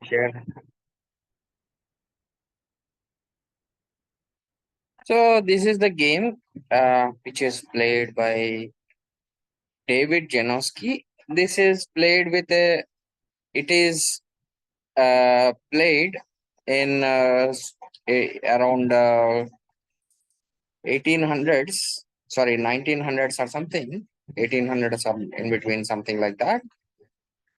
Sure. So this is the game which is played by David Janowski. This is played with a. It is played in around 1800s. Sorry, 1900s or something. 1800s or in between, something like that.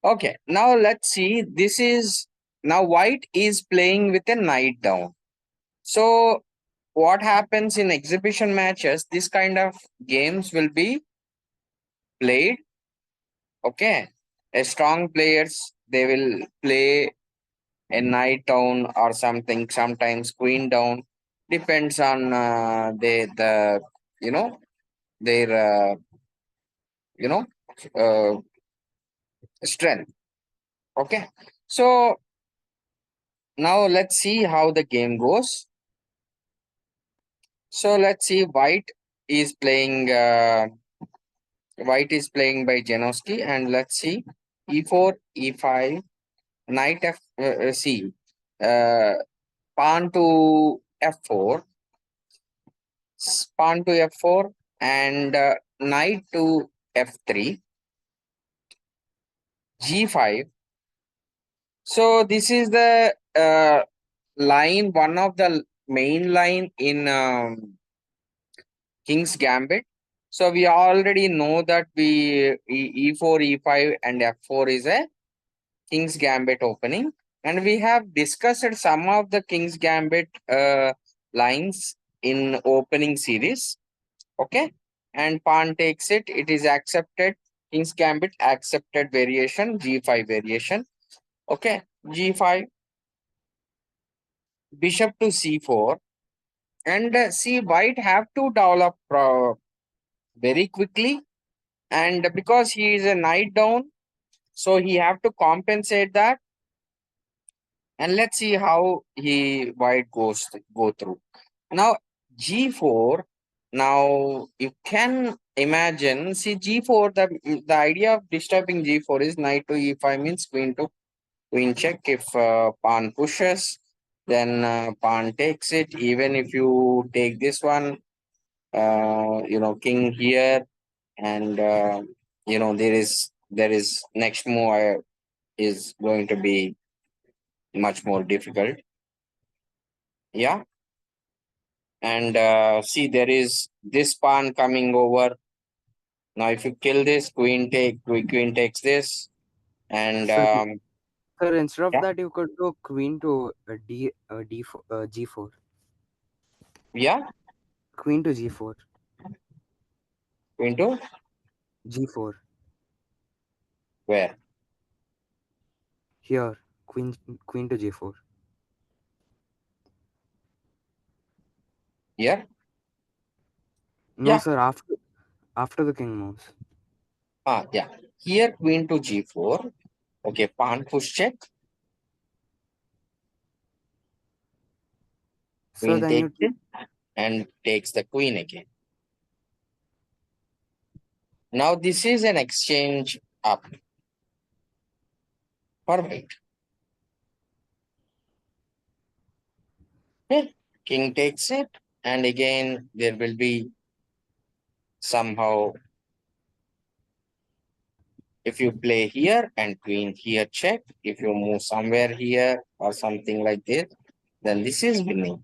Okay, now let's see. This is now white is playing with a knight down. So what happens in exhibition matches? This kind of games will be played. Okay, a strong players they will play a knight down or something. Sometimes queen down. Depends on the you know their you know uh, strength. Okay, so now let's see how the game goes. So let's see. White is playing by Janowski, and let's see e4, e5, knight f c, uh, pawn to f4, pawn to f4, and knight to f3, g5. So this is the line, one of the main line in King's Gambit. So we already know that e4, e5, and f4 is a King's Gambit opening, and we have discussed some of the King's Gambit lines in opening series. Okay, and pawn takes it. It is accepted. King's Gambit accepted variation, g5 variation. Okay, g5, bishop to c4, and see white have to develop very quickly, and because he is a knight down, so he have to compensate that, and let's see how he white go through. Now g4. Now you can imagine, see g4, the idea of disturbing g4 is knight to e5 means queen to queen check. If pawn pushes, then pawn takes it. Even if you take this one, king here, and there is next move is going to be much more difficult. Yeah, and see, there is this pawn coming over. Now if you kill this, queen takes this, and Sir, sir, instead of yeah, that, you could do queen to g4. yeah, Queen to g4. queen to G4. where? Here. Queen to g4. Yeah, No, yeah, sir, after the king moves. yeah, here queen to g4. Okay, pawn push check. So Queen then takes you it and takes the queen again. Now this is an exchange up for white. Okay. King takes it, and again there will be somehow, if you play here and queen here check, if you move somewhere here or something like this, then this is winning.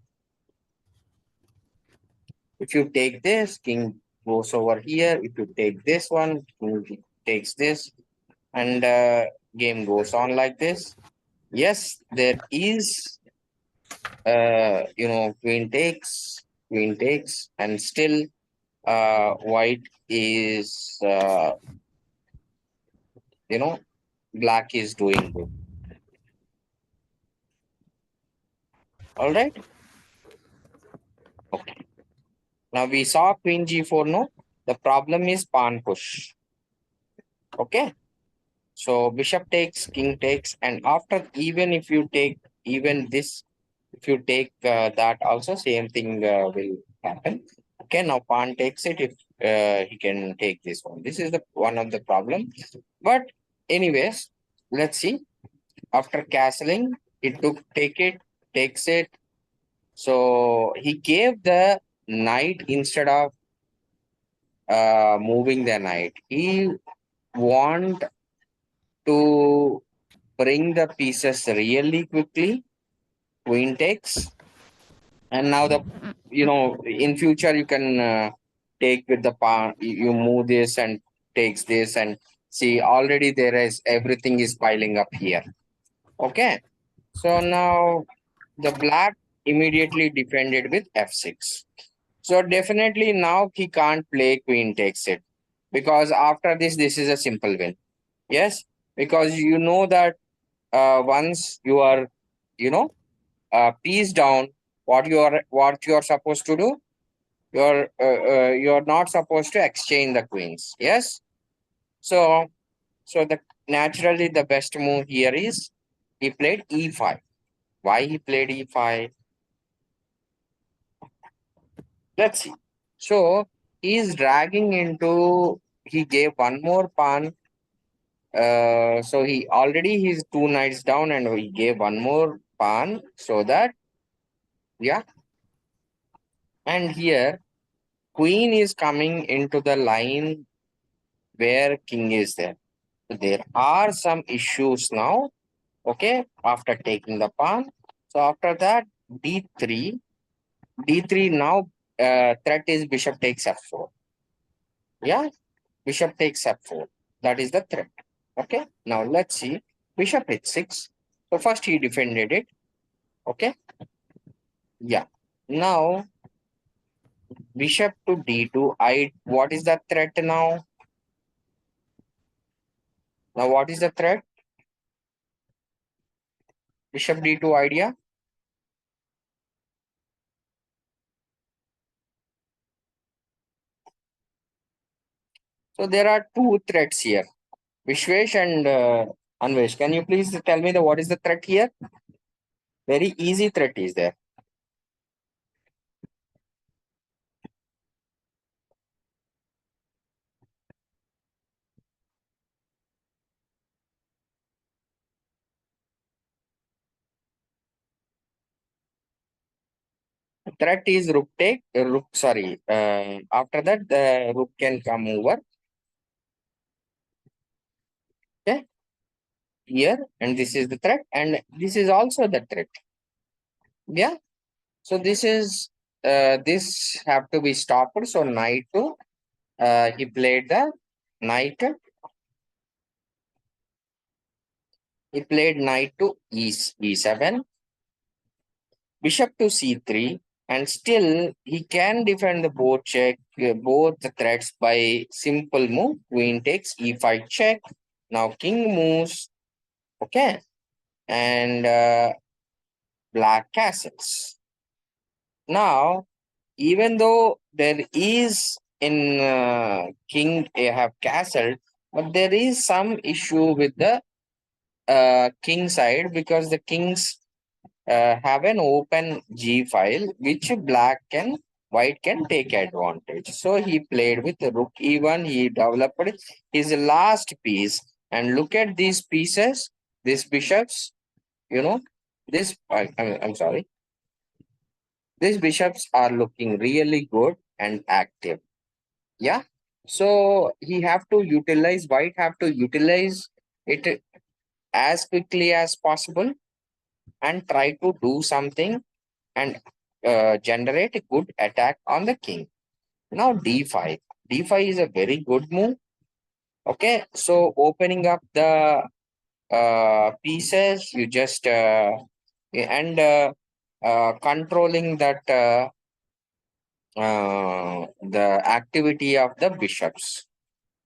If you take this, king goes over here. If you take this one, king takes this, and game goes on like this. Yes, there is queen takes, and still white is you know black is doing good. All right. Okay. Now we saw queen g4. No, the problem is pawn push. Okay. So bishop takes, king takes, and after, even if you take even this, if you take that also, same thing will happen. Okay. Now pawn takes it. If he can take this one, this is the one of the problem. But anyways, let's see. After castling, he takes it. So he gave the knight instead of moving the knight. He want to bring the pieces really quickly. Queen takes, and now the in future you can take with the pawn. You move this and takes this, and see already there is everything is piling up here. Okay, so now the black immediately defended with f6. So definitely now he can't play queen takes it, because after this is a simple win. Yes, because you know that once you are you know piece down, what you are supposed to do, you're not supposed to exchange the queens. Yes, so the naturally the best move here is he played e5. Why he played e5? Let's see. So he's dragging into, he gave one more pawn. So he already he's two knights down, and he gave one more pawn so that, yeah. And here queen is coming into the line where king is there. So there are some issues now. Okay, after taking the pawn. So after that, d3, d3 now, threat is bishop takes f4. Yeah, bishop takes f4. That is the threat. Okay, now let's see. Bishop h6. So first he defended it. Okay, yeah. Now bishop to d2. What is the threat now? Now what is the threat? Bishop d2 idea. So there are two threats here. Vishwesh and Anvesh, can you please tell me the what is the threat here? Very easy threat is there. Threat is rook take, rook, sorry. After that, the rook can come over. Okay, here, and this is the threat, and this is also the threat. Yeah. So this have to be stopped. So knight to, he played the knight. He played knight to e7, bishop to c3, and still he can defend the both check, both the threats by simple move. Queen takes e5 check. Now king moves. Okay, and black castles. Now, even though there is in king they have castle, but there is some issue with the king side, because the kings have an open G file which white can take advantage. So he played with the rook e1. He developed his last piece, and look at these pieces, these bishops. You know, I'm sorry. These bishops are looking really good and active. Yeah. So he have to utilize, white have to utilize it as quickly as possible, and try to do something, and generate a good attack on the king. Now d5. D5 is a very good move. Okay, so opening up the pieces, you just and controlling that the activity of the bishops.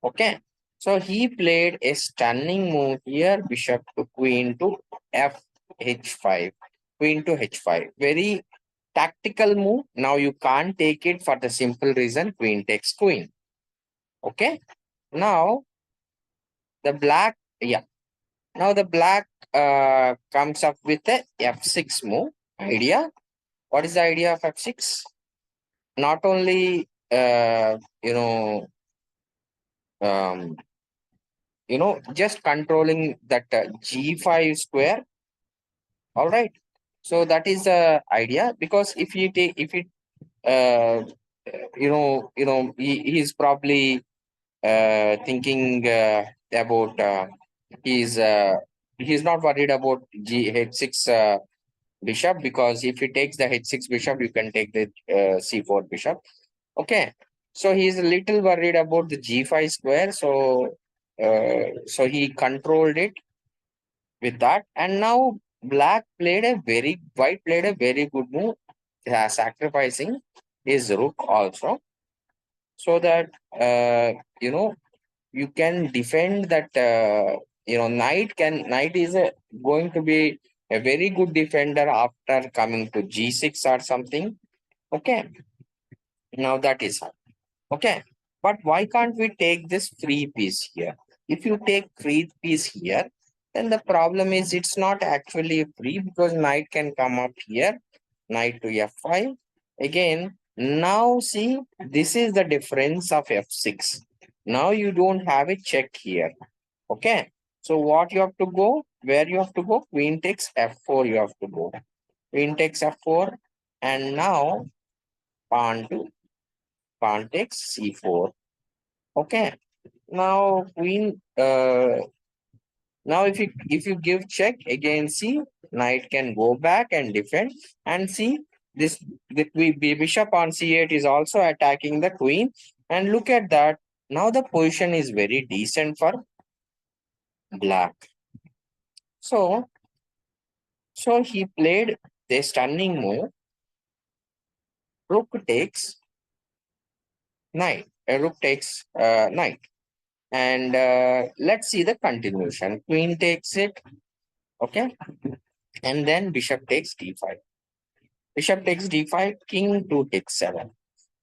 Okay, so he played a stunning move here, bishop to queen to f h5, queen to h5. Very tactical move. Now you can't take it for the simple reason queen takes queen. Okay, now the black, yeah. Now the black comes up with a f6 move idea. What is the idea of f6? Not only um, just controlling that g5 square. All right. So that is the idea, because if it uh, he's probably thinking about he's uh, he's not worried about g h6 bishop, because if he takes the h6 bishop, you can take the c4 bishop. Okay, so he's a little worried about the g5 square, so he controlled it with that. And now white played a very good move, sacrificing his rook also, so that you know you can defend that. Knight is going to be a very good defender after coming to g6 or something. Okay, now that is how. Okay, but why can't we take this free piece here? If you take free piece here, then the problem is it's not actually free, because knight can come up here, knight to f5. Again, now see, this is the difference of f6. Now you don't have a check here. Okay, so what you have to go? Where you have to go? Queen takes f4, you have to go. Queen takes f4, and now pawn to pawn takes c4. Okay, now queen now if you give check again, see, knight can go back and defend. And see, this the bishop on c8 is also attacking the queen. And look at that, now the position is very decent for black. So he played the stunning move, rook takes knight, rook takes knight. And let's see the continuation. Queen takes it. Okay, and then bishop takes d5. Bishop takes d5, king to h7.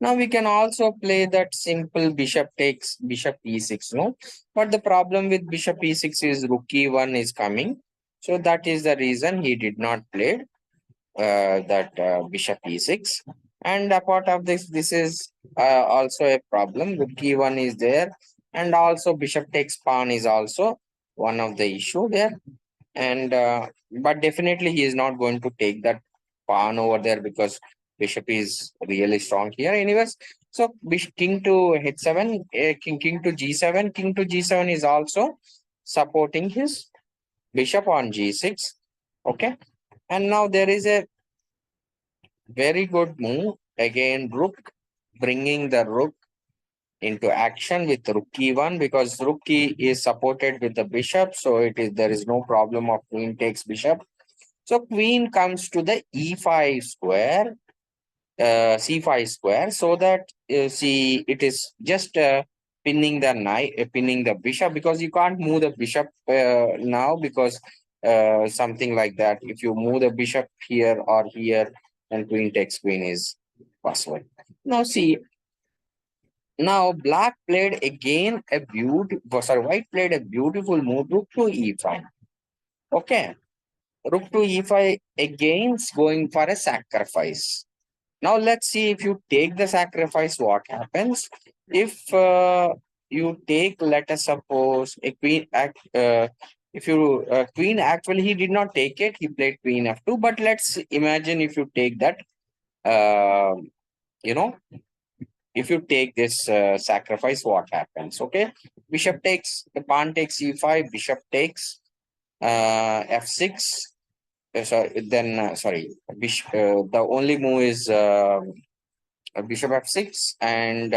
Now we can also play that simple bishop takes bishop e6, no? But the problem with bishop e6 is rook e1 is coming. So that is the reason he did not play that bishop e6. And apart of this, this is also a problem. Rook e1 is there. And also bishop takes pawn is also one of the issue there. And but definitely he is not going to take that pawn over there, because bishop is really strong here anyways. So king to h7, king to g7. King to g7 is also supporting his bishop on g6. Okay, and now there is a very good move again, rook, bringing the rook into action with rook e1, because rook e is supported with the bishop, so there is no problem of queen takes bishop. So queen comes to the e5 square, c5 square, so that see, it is just pinning the knight, pinning the bishop, because you can't move the bishop now, because something like that. If you move the bishop here or here, then queen takes queen is possible. Now see, now black played again a beautiful, sorry, white played a beautiful move, rook to e5. Okay, rook to e5 again going for a sacrifice. Now let's see, if you take the sacrifice, what happens. If you take, let us suppose, a queen if you queen, actually he did not take it, he played queen f2. But let's imagine if you take that, uh, you know if you take this sacrifice, what happens. Okay, bishop takes, the pawn takes e5, bishop takes f6. The only move is bishop f6. And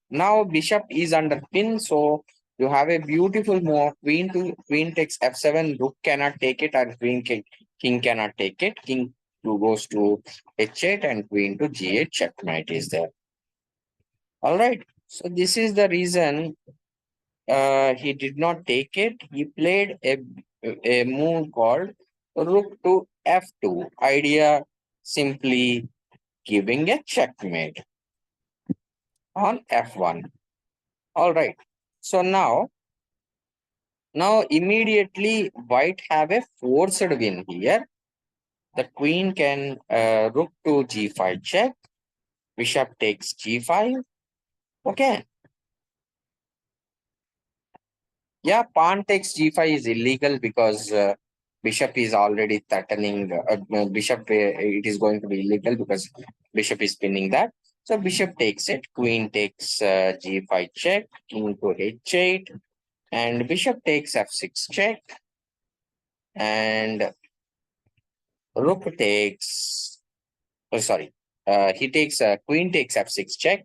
now bishop is under pin, so you have a beautiful move, queen takes f7, rook cannot take it, and king cannot take it. King goes to h8, and queen to g8, checkmate is there. All right, so this is the reason he did not take it. He played a move called rook to f2. Idea, simply giving a checkmate on f1. All right. So now immediately white have a forced win here. The queen can rook to g5 check. Bishop takes g5. Okay. Yeah, pawn takes g5 is illegal because bishop is already threatening. Bishop, it is going to be illegal because bishop is pinning that. So bishop takes it. Queen takes g5 check. King to h8, and bishop takes f6 check, and rook takes. Oh, sorry. He takes queen takes f6 check,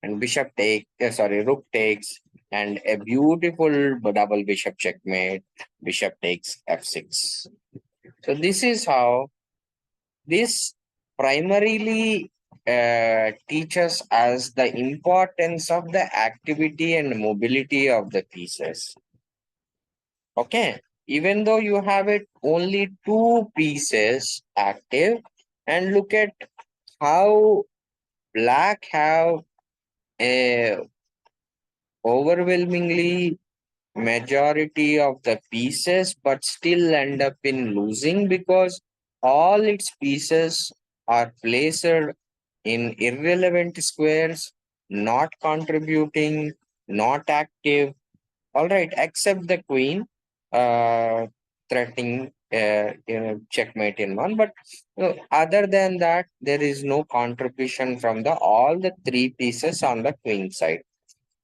and bishop take. Sorry, rook takes, and a beautiful double bishop checkmate. Bishop takes f6. So this is how this primarily teaches us the importance of the activity and mobility of the pieces. Okay, even though you have it only two pieces active, and look at how black have a overwhelmingly majority of the pieces but still end up in losing because all its pieces are placed in irrelevant squares, not contributing, not active. All right, except the queen, threatening checkmate in one. But other than that, there is no contribution from the all the three pieces on the queen side.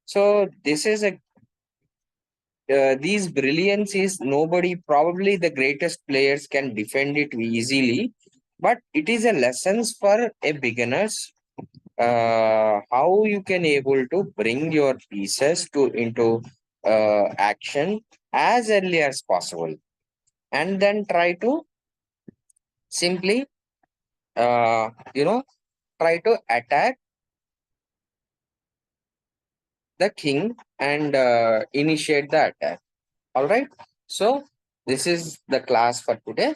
So this is a these brilliance is nobody, probably the greatest players can defend it easily, but it is a lessons for a beginners, how you can able to bring your pieces to into action as early as possible, and then try to simply uh, you know try to attack the king and initiate the attack. All right, so this is the class for today.